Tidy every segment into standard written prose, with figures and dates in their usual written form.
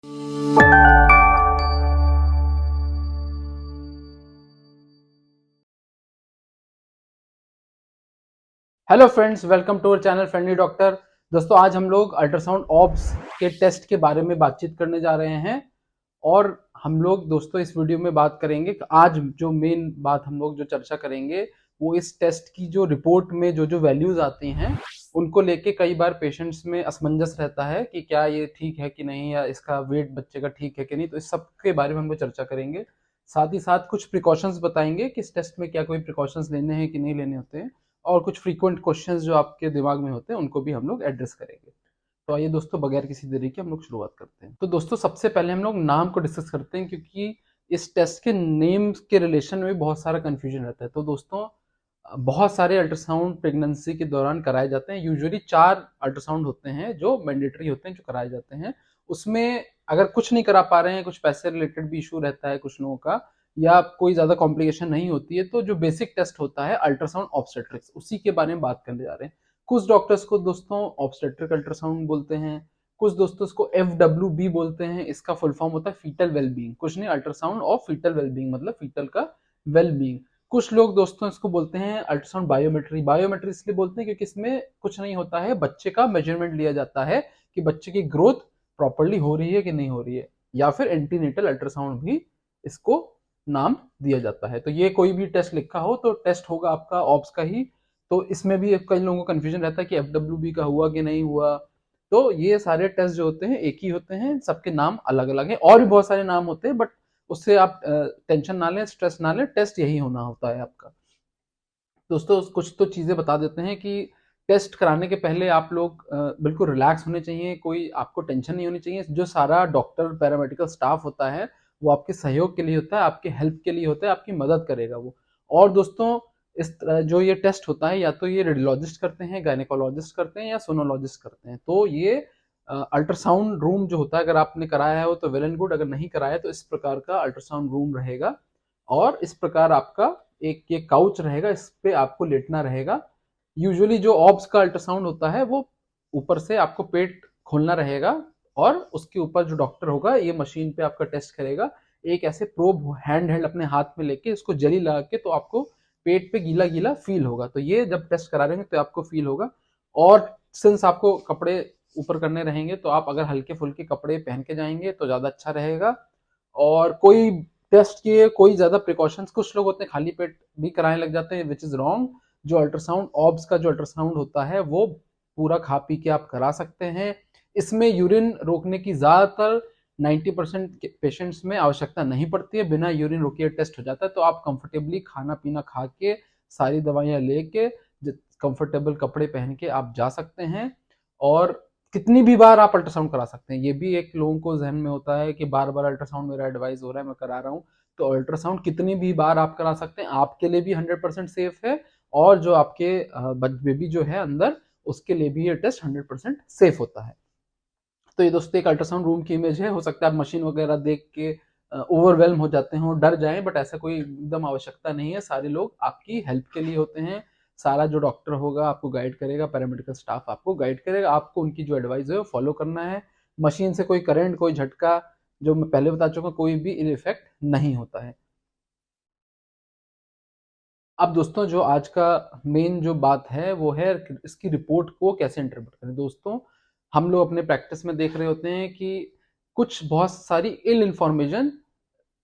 Hello friends, welcome to our channel friendly doctor. दोस्तों, आज हम लोग अल्ट्रासाउंड ऑब्स के टेस्ट के बारे में बातचीत करने जा रहे हैं। और हम लोग दोस्तों इस वीडियो में बात करेंगे कि आज जो मेन बात हम लोग जो चर्चा करेंगे वो इस टेस्ट की जो रिपोर्ट में जो वैल्यूज आती हैं उनको लेके कई बार पेशेंट्स में असमंजस रहता है कि क्या ये ठीक है कि नहीं, या इसका वेट बच्चे का ठीक है कि नहीं। तो इस सब के बारे में हम लोग चर्चा करेंगे। साथ ही साथ कुछ प्रिकॉशंस बताएंगे कि इस टेस्ट में क्या कोई प्रिकॉशंस लेने हैं कि नहीं लेने होते हैं, और कुछ फ्रीक्वेंट क्वेश्चंस जो आपके दिमाग में होते हैं उनको भी हम लोग एड्रेस करेंगे। तो आइए दोस्तों, बगैर किसी देरी के हम लोग शुरुआत करते हैं। तो दोस्तों, सबसे पहले हम लोग नाम को डिस्कस करते हैं, क्योंकि इस टेस्ट के नेम्स के रिलेशन में भी बहुत सारा कंफ्यूजन रहता है। तो दोस्तों, बहुत सारे अल्ट्रासाउंड प्रेगनेंसी के दौरान कराए जाते हैं। यूजुअली 4 अल्ट्रासाउंड होते हैं जो मैंडेटरी होते हैं, जो कराए जाते हैं। उसमें अगर कुछ नहीं करा पा रहे हैं, कुछ पैसे रिलेटेड भी इशू रहता है कुछ लोगों का, या कोई ज्यादा कॉम्प्लिकेशन नहीं होती है, तो जो बेसिक टेस्ट होता है अल्ट्रासाउंड ऑब्स्टेट्रिक्स, उसी के बारे में बात करने जा रहे हैं। कुछ डॉक्टर्स को दोस्तों ऑब्स्टेट्रिक अल्ट्रासाउंड बोलते हैं, कुछ दोस्तों इसको FWB बोलते हैं। इसका फुल फॉर्म होता है फीटल वेलबींग, कुछ नहीं, अल्ट्रासाउंड ऑफ फीटल वेलबींग, मतलब फीटल का वेलबींग। कुछ लोग दोस्तों इसको बोलते हैं अल्ट्रासाउंड बायोमेट्री। बायोमेट्री इसलिए बोलते हैं क्योंकि इसमें कुछ नहीं होता है, बच्चे का मेजरमेंट लिया जाता है कि बच्चे की ग्रोथ प्रॉपरली हो रही है कि नहीं हो रही है। या फिर एंटीनेटल अल्ट्रासाउंड भी इसको नाम दिया जाता है। तो ये कोई भी टेस्ट लिखा हो तो टेस्ट होगा आपका ऑब्स का ही। तो इसमें भी कई लोगों को कंफ्यूजन रहता है कि FWB का हुआ कि नहीं हुआ। तो ये सारे टेस्ट जो होते हैं एक ही होते हैं, सबके नाम अलग अलग हैं। और भी बहुत सारे नाम होते हैं, बट उससे आप टेंशन ना लें, स्ट्रेस ना लें, टेस्ट यही होना होता है आपका। दोस्तों, कुछ तो चीज़ें बता देते हैं कि टेस्ट कराने के पहले आप लोग बिल्कुल रिलैक्स होने चाहिए, कोई आपको टेंशन नहीं होनी चाहिए। जो सारा डॉक्टर पैरामेडिकल स्टाफ होता है वो आपके सहयोग के लिए होता है, आपके हेल्प के लिए होता है, आपकी मदद करेगा वो। और दोस्तों, इस जो ये टेस्ट होता है या तो ये रेडियोलॉजिस्ट करते हैं, गायनेकोलॉजिस्ट करते हैं, या सोनोलॉजिस्ट करते हैं। तो ये अल्ट्रासाउंड रूम जो होता है, अगर आपने कराया हो तो वेल एंड गुड, अगर नहीं कराया तो इस प्रकार का अल्ट्रासाउंड रूम रहेगा। और इस प्रकार आपका एक ये काउच रहेगा, इस पे आपको लेटना रहेगा। यूजुअली जो ऑब्स का अल्ट्रासाउंड होता है वो ऊपर से आपको पेट खोलना रहेगा, और उसके ऊपर जो डॉक्टर होगा ये मशीन पे आपका टेस्ट करेगा। एक ऐसे प्रोब हैंड हेल्ड अपने हाथ में लेके इसको जली लगा के, तो आपको पेट पे गीला गीला फील होगा। तो ये जब टेस्ट करा रहेंगे तो आपको फील होगा। और सिंस आपको कपड़े ऊपर करने रहेंगे, तो आप अगर हल्के फुल्के कपड़े पहन के जाएंगे तो ज्यादा अच्छा रहेगा। और कोई टेस्ट किए, कोई ज्यादा प्रिकॉशंस, कुछ लोग होते हैं खाली पेट भी कराने लग जाते हैं, विच इज रॉन्ग। जो अल्ट्रासाउंड ऑब्स का जो अल्ट्रासाउंड होता है वो पूरा खा पी के आप करा सकते हैं। इसमें यूरिन रोकने की ज्यादातर 90% पेशेंट्स में आवश्यकता नहीं पड़ती है। बिना यूरिन रोके टेस्ट हो जाता है। तो आप कंफर्टेबली खाना पीना खा के, सारी दवाइयां लेके, कंफर्टेबल कपड़े पहन के आप जा सकते हैं। और कितनी भी बार आप अल्ट्रासाउंड करा सकते हैं। ये भी एक लोगों को जहन में होता है कि बार बार अल्ट्रासाउंड मेरा एडवाइस हो रहा है, मैं करा रहा हूँ। तो अल्ट्रासाउंड कितनी भी बार आप करा सकते हैं, आपके लिए भी 100% सेफ है। और जो आपके बेबी जो है अंदर, उसके लिए भी ये टेस्ट 100% सेफ होता है। तो ये दोस्तों एक अल्ट्रासाउंड रूम की इमेज है। हो सकता है आप मशीन वगैरह देख के ओवरवेलम हो जाते हो, डर जाएं, बट ऐसा कोई एकदम आवश्यकता नहीं है। सारे लोग आपकी हेल्प के लिए होते हैं। सारा जो डॉक्टर होगा आपको गाइड करेगा, पैरामेडिकल स्टाफ आपको गाइड करेगा। आपको उनकी जो एडवाइस है वो फॉलो करना है। मशीन से कोई करंट, कोई झटका, जो मैं पहले बता चुका, कोई भी इफेक्ट नहीं होता है। अब दोस्तों, जो आज का मेन जो बात है वो है इसकी रिपोर्ट को कैसे इंटरप्रेट करें। दोस्तों, हम लोग अपने प्रैक्टिस में देख रहे होते हैं कि कुछ बहुत सारी इल इंफॉर्मेशन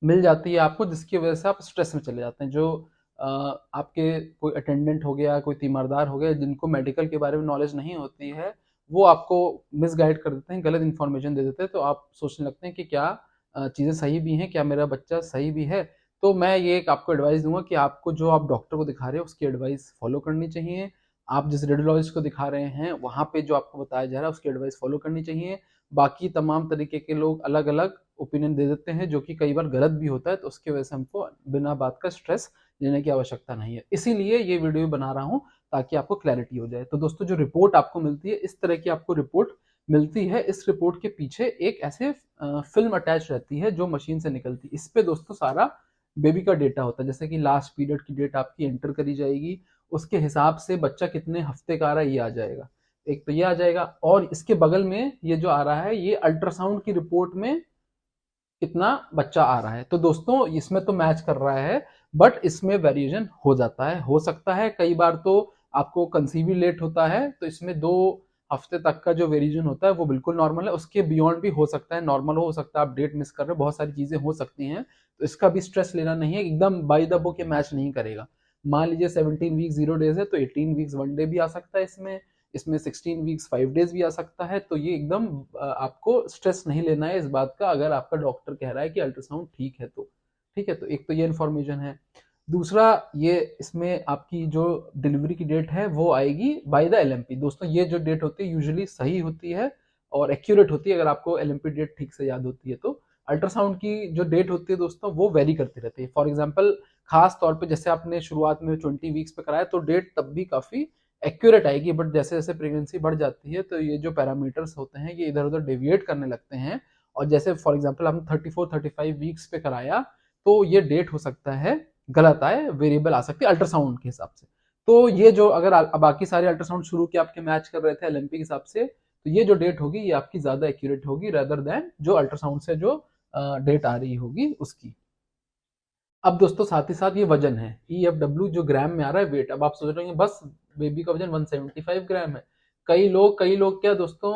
मिल जाती है आपको, जिसकी वजह से आप स्ट्रेस में चले जाते हैं। जो आपके कोई अटेंडेंट हो गया, कोई तीमारदार हो गया, जिनको मेडिकल के बारे में नॉलेज नहीं होती है, वो आपको मिसगाइड कर देते हैं, गलत इन्फॉर्मेशन दे देते हैं। तो आप सोचने लगते हैं कि क्या चीज़ें सही भी हैं, क्या मेरा बच्चा सही भी है। तो मैं ये एक आपको एडवाइस दूंगा कि आपको जो आप डॉक्टर को दिखा रहे हो उसकी एडवाइस फॉलो करनी चाहिए। आप जिस रेडियोलॉजिस्ट को दिखा रहे हैं वहाँ पे जो आपको बताया जा रहा है उसकी एडवाइस फॉलो करनी चाहिए। बाकी तमाम तरीके के लोग अलग अलग ओपिनियन दे देते हैं, जो कि कई बार गलत भी होता है। तो उसकी वजह से हमको बिना बात का स्ट्रेस लेने की आवश्यकता नहीं है। इसीलिए ये वीडियो बना रहा हूँ ताकि आपको क्लैरिटी हो जाए। तो दोस्तों, जो रिपोर्ट आपको मिलती है, इस तरह की आपको रिपोर्ट मिलती है। इस रिपोर्ट के पीछे एक ऐसे फिल्म अटैच रहती है जो मशीन से निकलती है। इस पे दोस्तों सारा बेबी का डेटा होता है, जैसे कि लास्ट पीरियड की डेट आपकी एंटर करी जाएगी, उसके हिसाब से बच्चा कितने हफ्ते का आ रहा है ये आ जाएगा। एक तो ये आ जाएगा, और इसके बगल में ये जो आ रहा है ये अल्ट्रासाउंड की रिपोर्ट में कितना बच्चा आ रहा है। तो दोस्तों इसमें तो मैच कर रहा है, बट इसमें वेरिएशन हो जाता है, हो सकता है कई बार तो आपको कंसीव भी लेट होता है, तो इसमें 2 हफ्ते तक का जो वेरिएशन होता है वो बिल्कुल नॉर्मल है। उसके बियॉन्ड भी हो सकता है, नॉर्मल हो सकता है आप डेट मिस कर रहे हो, बहुत सारी चीजें हो सकती हैं, तो इसका भी स्ट्रेस लेना नहीं है, एकदम बाय द बुक ये मैच नहीं करेगा। मान लीजिए 17 वीक 0 डेज है तो 18 वीक्स 1 डे भी आ सकता है, इसमें इसमें 16 वीक्स 5 डेज भी आ सकता है। तो ये एकदम आपको स्ट्रेस नहीं लेना है इस बात का, अगर आपका डॉक्टर कह रहा है कि अल्ट्रासाउंड ठीक है तो ठीक है। तो एक तो ये इन्फॉर्मेशन है। दूसरा, ये इसमें आपकी जो डिलीवरी की डेट है वो आएगी बाय द एलएमपी। दोस्तों ये जो डेट होती है यूजुअली सही होती है और एक्यूरेट होती है, अगर आपको एलएमपी डेट ठीक से याद होती है तो। अल्ट्रासाउंड की जो डेट होती है दोस्तों वो वेरी करती रहती है। फॉर एग्जाम्पल खास तौर पे जैसे आपने शुरुआत में 20 वीक्स पे कराया तो डेट तब भी काफी एक्यूरेट आएगी, बट जैसे जैसे प्रेगनेंसी बढ़ जाती है तो ये जो पैरामीटर्स होते हैं ये इधर उधर डेविएट करने लगते हैं। और जैसे फॉर एग्जांपल हम 34-35 वीक्स पे कराया तो ये डेट हो सकता है गलत आए, वेरिएबल आ सकती है अल्ट्रासाउंड के हिसाब से। तो ये जो अगर बाकी सारे अल्ट्रासाउंड शुरू के आपके मैच कर रहे थे एलएमपी के हिसाब से, तो ये जो डेट होगी ये आपकी ज्यादा एक्यूरेट होगी रेदर देन जो अल्ट्रासाउंड से जो डेट आ रही होगी उसकी। अब दोस्तों साथ ही साथ ये वजन है, EFW जो ग्राम में आ रहा है वेट। अब आप सोच रहे हैं बस बेबी का वजन 175 ग्राम है। कई लोग क्या दोस्तों,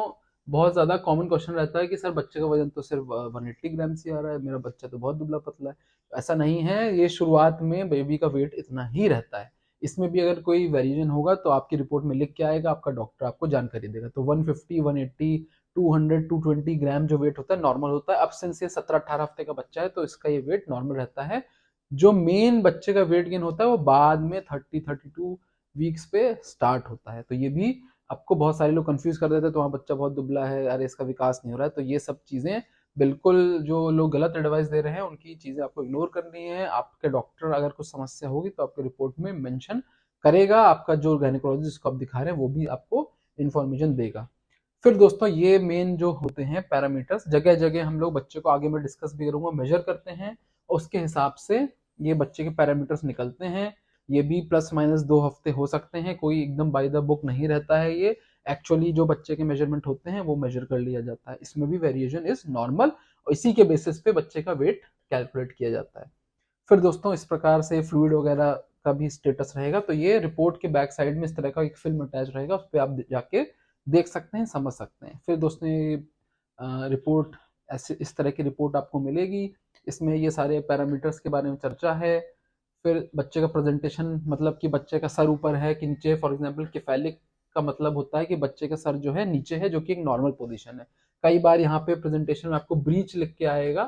बहुत ज्यादा कॉमन क्वेश्चन रहता है कि सर बच्चे का वजन तो सिर्फ 180 ग्राम से आ रहा है, मेरा बच्चा तो बहुत दुबला पतला है। ऐसा नहीं है, ये शुरुआत में बेबी का वेट इतना ही रहता है। इसमें भी अगर कोई वेरिएशन होगा तो आपकी रिपोर्ट में लिख के आएगा, आपका डॉक्टर आपको जानकारी देगा। तो 150, 180, 200, 220 ग्राम जो वेट होता है नॉर्मल होता है। अब सिंस ये 17-18 हफ्ते का बच्चा है तो इसका ये वेट नॉर्मल रहता है। जो मेन बच्चे का वेट गेन होता है वो बाद में 30-32 वीक्स पे स्टार्ट होता है। तो ये भी आपको बहुत सारे लोग कंफ्यूज कर देते हैं, तो हाँ बच्चा बहुत दुबला है, अरे इसका विकास नहीं हो रहा है। तो ये सब चीजें बिल्कुल जो लोग गलत एडवाइस दे रहे हैं उनकी चीजें आपको इग्नोर करनी है। आपके डॉक्टर अगर कुछ समस्या होगी तो आपके रिपोर्ट में मेंशन करेगा, आपका जो गायनेकोलॉजिस्ट जिसको आप दिखा रहे हैं वो भी आपको इन्फॉर्मेशन देगा। फिर दोस्तों ये मेन जो होते हैं पैरामीटर्स, जगह जगह हम लोग बच्चे को आगे में डिस्कस भी करूंगा मेजर करते हैं, उसके हिसाब से ये बच्चे के पैरामीटर्स निकलते हैं। ये भी +- 2 हफ्ते हो सकते हैं, कोई एकदम बाय द बुक नहीं रहता है। ये एक्चुअली जो बच्चे के मेजरमेंट होते हैं वो मेजर कर लिया जाता है, इसमें भी वेरिएशन इज नॉर्मल और इसी के बेसिस पे बच्चे का वेट कैलकुलेट किया जाता है। फिर दोस्तों इस प्रकार से फ्लूइड वगैरह का भी स्टेटस रहेगा। तो ये रिपोर्ट के बैक साइड में इस तरह का एक फिल्म अटैच रहेगा, उस पर आप जाके देख सकते हैं, समझ सकते हैं। फिर दोस्तों ये रिपोर्ट ऐसे इस तरह की रिपोर्ट आपको मिलेगी, इसमें ये सारे पैरामीटर्स के बारे में चर्चा है। फिर बच्चे का प्रेजेंटेशन, मतलब कि बच्चे का सर ऊपर है कि नीचे। फॉर एग्जांपल केफेलिक का मतलब होता है कि बच्चे का सर जो है नीचे है, जो कि एक नॉर्मल पोजीशन है। कई बार यहाँ पे प्रेजेंटेशन में आपको ब्रीच लिख के आएगा,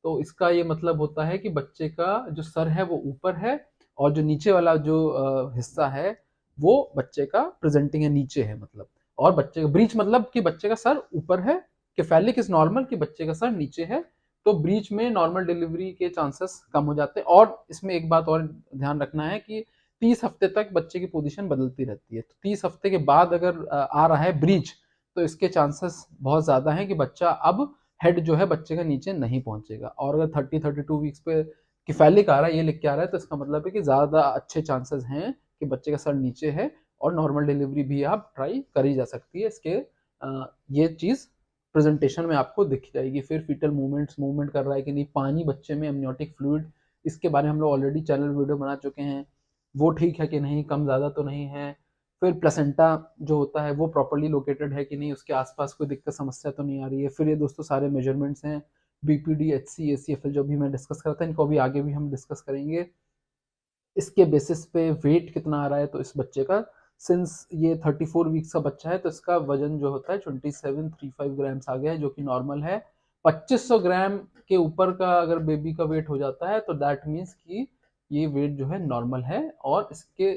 तो इसका ये मतलब होता है कि बच्चे का जो सर है वो ऊपर है और जो नीचे वाला जो हिस्सा है वो बच्चे का प्रेजेंटिंग है, नीचे है मतलब। और बच्चे का ब्रीच मतलब कि बच्चे का सर ऊपर है, केफेलिक इज नॉर्मल कि बच्चे का सर नीचे है। तो ब्रीच में नॉर्मल डिलीवरी के चांसेस कम हो जाते हैं। और इसमें एक बात और ध्यान रखना है कि 30 हफ्ते तक बच्चे की पोजीशन बदलती रहती है। तो 30 हफ्ते के बाद अगर आ रहा है ब्रीच तो इसके चांसेस बहुत ज्यादा हैं कि बच्चा अब हेड जो है बच्चे का नीचे नहीं पहुंचेगा। और अगर 30-32 वीक्स पे किफैलिक आ रहा है, ये लिख के आ रहा है, तो इसका मतलब है कि ज्यादा अच्छे चांसेस हैं कि बच्चे का सर नीचे है और नॉर्मल डिलीवरी भी आप ट्राई करी जा सकती है। इसके ये चीज प्रेजेंटेशन में आपको दिख जाएगी। फिर फीटल मूवमेंट कर रहा है कि नहीं, पानी बच्चे में एमनियोटिक फ्लूइड, इसके बारे में हम लोग ऑलरेडी चैनल वीडियो बना चुके हैं, वो ठीक है कि नहीं, कम ज़्यादा तो नहीं है। फिर प्लेसेंटा जो होता है वो प्रॉपर्ली लोकेटेड है कि नहीं, उसके आसपास कोई दिक्कत समस्या तो नहीं आ रही है। फिर ये दोस्तों सारे मेजरमेंट्स हैं, BPD, HC, ACFL जो भी मैं डिस्कस करता है, इनको अभी आगे भी हम डिस्कस करेंगे। इसके बेसिस पे वेट कितना आ रहा है, तो इस बच्चे का सिंस ये 34 वीक्स का बच्चा है तो इसका वजन जो होता है 2735 ग्राम्स आ गया है, जो कि नॉर्मल है। 2500 ग्राम के ऊपर का अगर बेबी का वेट हो जाता है तो दैट मीन्स कि ये वेट जो है नॉर्मल है। और इसके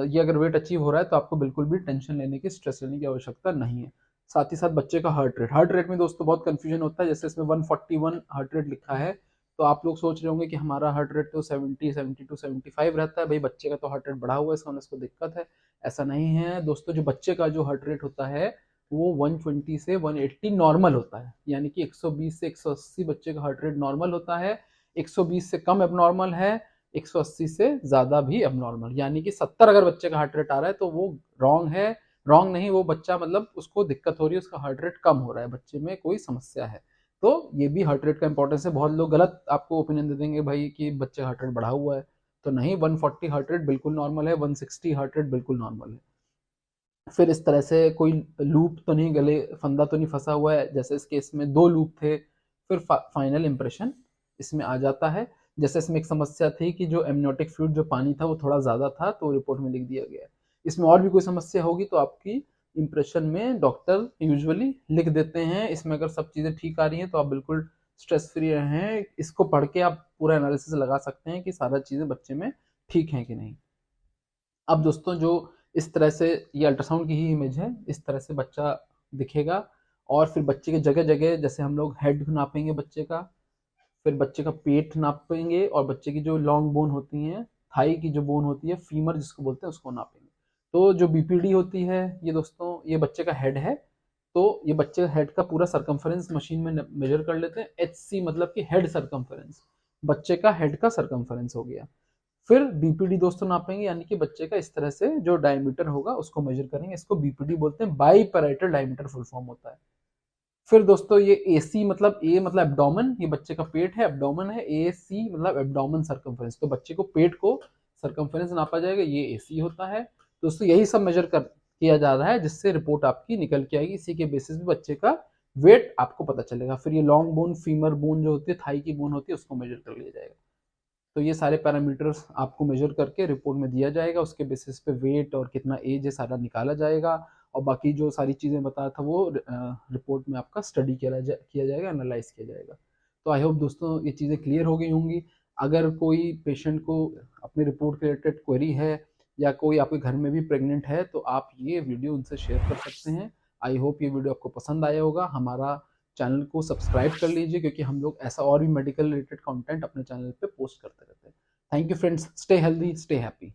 ये अगर वेट अचीव हो रहा है तो आपको बिल्कुल भी टेंशन लेने की, स्ट्रेस लेने की आवश्यकता नहीं है। साथ ही साथ बच्चे का हार्ट रेट में दोस्तों बहुत कंफ्यूजन होता है। जैसे इसमें 141 हार्ट रेट लिखा है, तो आप लोग सोच रहे होंगे कि हमारा हार्ट रेट तो 70, 72, 75 रहता है, भाई बच्चे का तो हार्ट रेट बढ़ा हुआ है, इसका मतलब इसको दिक्कत है। ऐसा नहीं है दोस्तों, जो बच्चे का जो हार्ट रेट होता है वो 120 से 180 नॉर्मल होता है, यानी कि 120 से 180 बच्चे का हार्ट रेट नॉर्मल होता है। 120 से कम एबनॉर्मल है, 180 से ज्यादा भी एबनॉर्मल, यानी कि 70 अगर बच्चे का हार्ट रेट आ रहा है तो वो रॉन्ग है। रॉन्ग नहीं, वो बच्चा मतलब उसको दिक्कत हो रही है, उसका हार्ट रेट कम हो रहा है, बच्चे में कोई समस्या है। तो ये भी हार्ट रेट का इंपॉर्टेंस है। बहुत लोग गलत आपको ओपिनियन दे देंगे भाई कि बच्चे का हार्ट रेट बढ़ा हुआ है, तो नहीं, 140 हार्ट रेट बिल्कुल नॉर्मल है, 160 हार्ट रेट बिल्कुल नॉर्मल है। फिर इस तरह से कोई लूप तो नहीं, गले फंदा तो नहीं फंसा हुआ है, जैसे इस केस में 2 लूप थे। फिर फाइनल इंप्रेशन इसमें आ जाता है। जैसे इसमें एक समस्या थी कि जो एमनियोटिक फ्लूइड जो पानी था वो थोड़ा ज़्यादा था, तो रिपोर्ट में लिख दिया गया। इसमें और भी कोई समस्या होगी तो आपकी इंप्रेशन में डॉक्टर यूजुअली लिख देते हैं। इसमें अगर सब चीज़ें ठीक आ रही हैं तो आप बिल्कुल स्ट्रेस फ्री रहें, इसको पढ़ के आप पूरा एनालिसिस लगा सकते हैं कि सारा चीज़ें बच्चे में ठीक हैं कि नहीं। अब दोस्तों जो इस तरह से ये अल्ट्रासाउंड की ही इमेज है, इस तरह से बच्चा दिखेगा। और फिर बच्चे के जगह जगह जैसे हम लोग हेड नापेंगे बच्चे का, फिर बच्चे का पेट नापेंगे, और बच्चे की जो लॉन्ग बोन होती हैं, थाई की जो बोन होती है, फीमर जिसको बोलते हैं, उसको नापेंगे। तो जो बीपीडी होती है ये दोस्तों, ये बच्चे का हेड है। तो ये बच्चे का हेड का पूरा सरकमफेरेंस मशीन में मेजर कर लेते हैं। एचसी मतलब कि हेड सरकमफेरेंस, बच्चे का हेड का सरकमफेरेंस हो गया। फिर बीपीडी दोस्तों नापेंगे, यानी कि बच्चे का इस तरह से जो डायमीटर होगा उसको मेजर करेंगे। इसको बीपीडी बोलते हैं, by parietal diameter full form होता है। फिर दोस्तों ये एसी मतलब ए मतलब एब्डोमेन, ये बच्चे का पेट है, एब्डोमेन है। ए सी मतलब एब्डोमेन सर्कमफेरेंस, तो बच्चे को पेट को सर्कमफेरेंस नापा जाएगा, ये एसी होता है। दोस्तों यही सब मेजर कर किया जा रहा है, जिससे रिपोर्ट आपकी निकल के आएगी। इसी के बेसिस पे बच्चे का वेट आपको पता चलेगा। फिर ये लॉन्ग बोन, फीमर बोन जो होती है, थाई की बोन होती है, उसको मेजर कर लिया जाएगा। तो ये सारे पैरामीटर्स आपको मेजर करके रिपोर्ट में दिया जाएगा। उसके बेसिस पे वेट और कितना एज है सारा निकाला जाएगा, और बाकी जो सारी चीज़ें बताया था वो रिपोर्ट में आपका स्टडी किया जाएगा, एनालाइज किया जाएगा। तो आई होप दोस्तों ये चीज़ें क्लियर हो गई होंगी। अगर कोई पेशेंट को अपनी रिपोर्ट के रिलेटेड क्वेरी है, या कोई आपके घर में भी प्रेग्नेंट है, तो आप ये वीडियो उनसे शेयर कर सकते हैं। आई होप ये वीडियो आपको पसंद आया होगा। हमारा चैनल को सब्सक्राइब कर लीजिए, क्योंकि हम लोग ऐसा और भी मेडिकल रिलेटेड कंटेंट अपने चैनल पे पोस्ट करते रहते हैं। Thank you friends, stay healthy, stay happy.